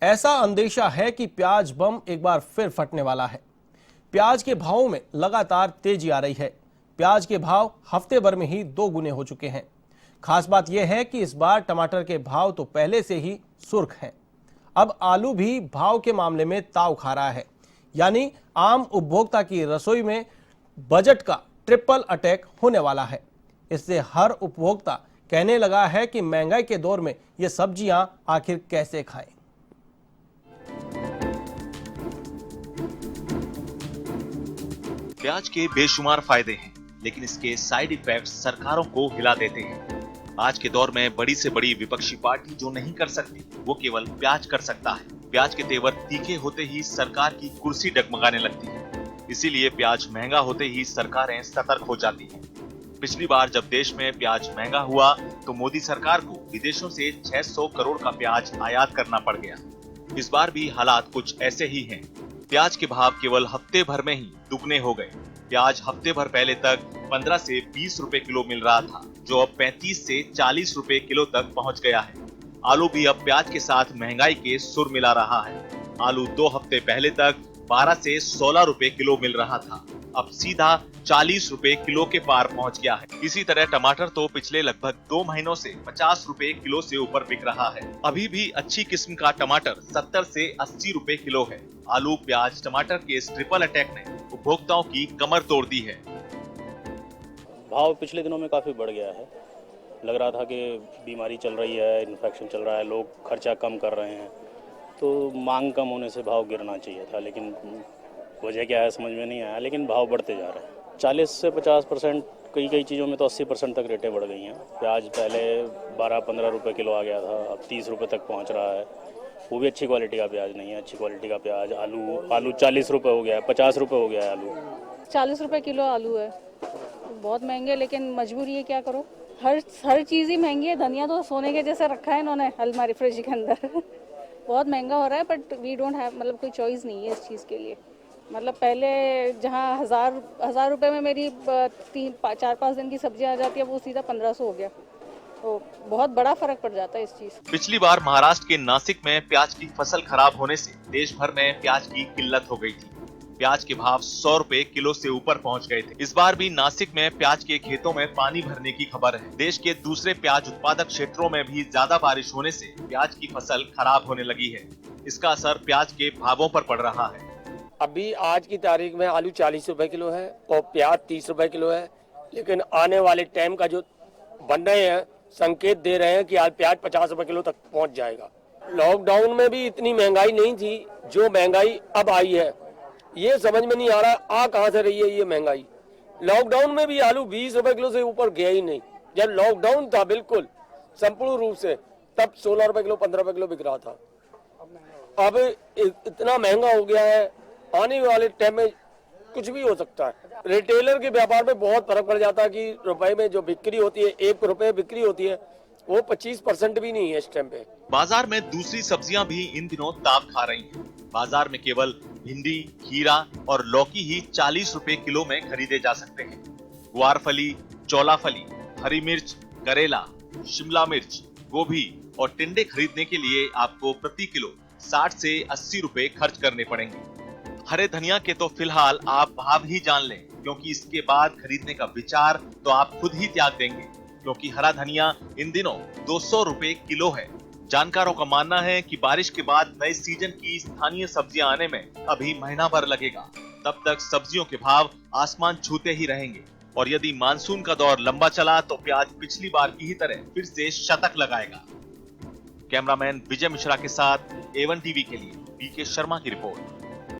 ऐसा अंदेशा है कि प्याज बम एक बार फिर फटने वाला है। प्याज के भावों में लगातार तेजी आ रही है। प्याज के भाव हफ्ते भर में ही 2 गुने हो चुके हैं। खास बात यह है कि इस बार टमाटर के भाव तो पहले से ही सुर्ख हैं। अब आलू भी भाव के मामले में ताव खा रहा है, यानी आम उपभोक्ता की रसोई में बजट का ट्रिपल अटैक होने वाला है। इससे हर उपभोक्ता कहने लगा है कि महंगाई के दौर में ये सब्जियां आखिर कैसे खाएं। प्याज के बेशुमार फायदे हैं, लेकिन इसके साइड इफेक्ट्स सरकारों को हिला देते हैं। आज के दौर में बड़ी से बड़ी विपक्षी पार्टी जो नहीं कर सकती, वो केवल प्याज कर सकता है। प्याज के तेवर तीखे होते ही सरकार की कुर्सी डगमगाने लगती है। इसीलिए प्याज महंगा होते ही सरकारें सतर्क हो जाती हैं। पिछली बार जब देश में प्याज महंगा हुआ तो मोदी सरकार को विदेशों से 600 करोड़ का प्याज आयात करना पड़ गया। इस बार भी हालात कुछ ऐसे ही हैं। प्याज के भाव केवल हफ्ते भर में ही दुगने हो गए। प्याज हफ्ते भर पहले तक 15 से 20 रुपए किलो मिल रहा था, जो अब 35 से 40 रुपए किलो तक पहुंच गया है। आलू भी अब प्याज के साथ महंगाई के सुर मिला रहा है। आलू 2 हफ्ते पहले तक 12 से 16 रुपए किलो मिल रहा था, अब सीधा 40 रुपए किलो के पार पहुंच गया है। इसी तरह टमाटर तो पिछले लगभग 2 महीनों से 50 रुपए किलो से ऊपर बिक रहा है। अभी भी अच्छी किस्म का टमाटर 70 से 80 रुपए किलो है। आलू, प्याज, टमाटर के इस ट्रिपल अटैक ने उपभोक्ताओं की कमर तोड़ दी है। भाव पिछले दिनों में काफी बढ़ गया है। लग रहा था कि बीमारी चल रही है, इन्फेक्शन चल रहा है, लोग खर्चा कम कर रहे हैं, तो मांग कम होने से भाव गिरना चाहिए था, लेकिन वजह क्या है समझ में नहीं आया। लेकिन भाव बढ़ते जा रहे हैं। 40 से 50%, कई चीज़ों में तो 80% तक रेटें बढ़ गई हैं। प्याज पहले 12-15 रुपए किलो आ गया था, अब 30 रुपए तक पहुंच रहा है। वो भी अच्छी क्वालिटी का प्याज नहीं है। अच्छी क्वालिटी का प्याज आलू 40 रुपए हो गया है, 50 रुपए हो गया है आलू। 40 रुपए किलो आलू है, बहुत महंगे, लेकिन मजबूरी है, क्या करो। हर चीज़ ही महंगी है। धनिया तो सोने के जैसे रखा है इन्होंने अलमारी फ्रिज के अंदर। बहुत महंगा हो रहा है, बट वी डोंट हैव, मतलब कोई चॉइस नहीं है इस चीज़ के लिए। मतलब पहले जहाँ हजार रुपए में मेरी 4-5 दिन की सब्जी आ जाती है, वो सीधा 1500 हो गया। तो बहुत बड़ा फर्क पड़ जाता है इस चीज। पिछली बार महाराष्ट्र के नासिक में प्याज की फसल खराब होने से देश भर में प्याज की किल्लत हो गई थी। प्याज के भाव 100 रुपए किलो से ऊपर पहुंच गए थे। इस बार भी नासिक में प्याज के खेतों में पानी भरने की खबर है। देश के दूसरे प्याज उत्पादक क्षेत्रों में भी ज्यादा बारिश होने से प्याज की फसल खराब होने लगी है। इसका असर प्याज के भावों पर पड़ रहा है। अभी आज की तारीख में आलू 40 रुपए किलो है और प्याज 30 रुपए किलो है, लेकिन आने वाले टाइम का जो बन रहे हैं संकेत दे रहे हैं कि आज प्याज 50 रुपए किलो तक पहुंच जाएगा। लॉकडाउन में भी इतनी महंगाई नहीं थी जो महंगाई अब आई है। ये समझ में नहीं आ रहा कहां से रही है ये महंगाई। लॉकडाउन में भी आलू 20 रुपए किलो से ऊपर गया ही नहीं। जब लॉकडाउन था बिल्कुल संपूर्ण रूप से, तब 16 रुपए किलो 15 रुपए किलो बिक रहा था। अब इतना महंगा हो गया है, आने वाले टाइम में कुछ भी हो सकता है। रिटेलर के व्यापार में बहुत फर्क पड़ जाता है कि रुपए में जो बिक्री होती है, 1 रुपए बिक्री होती है, वो 25% भी नहीं है इस टाइम पे। बाजार में दूसरी सब्जियां भी इन दिनों ताप खा रही हैं। बाजार में केवल भिंडी, खीरा और लौकी ही 40 रुपए किलो में खरीदे जा सकते हैं। ग्वारफली, चौलाफली, हरी मिर्च, करेला, शिमला मिर्च, गोभी और टिंडे खरीदने के लिए आपको प्रति किलो 60 से 80 रुपए खर्च करने पड़ेंगे। हरे धनिया के तो फिलहाल आप भाव ही जान लें, क्योंकि इसके बाद खरीदने का विचार तो आप खुद ही त्याग देंगे, क्योंकि हरा धनिया इन दिनों 200 रुपए किलो है। जानकारों का मानना है कि बारिश के बाद नए सीजन की स्थानीय सब्जियां आने में अभी महीना भर लगेगा। तब तक सब्जियों के भाव आसमान छूते ही रहेंगे और यदि मानसून का दौर लंबा चला तो प्याज पिछली बार की ही तरह फिर से शतक लगाएगा। कैमरामैन विजय मिश्रा के साथ A1 टीवी के लिए पीके शर्मा की रिपोर्ट।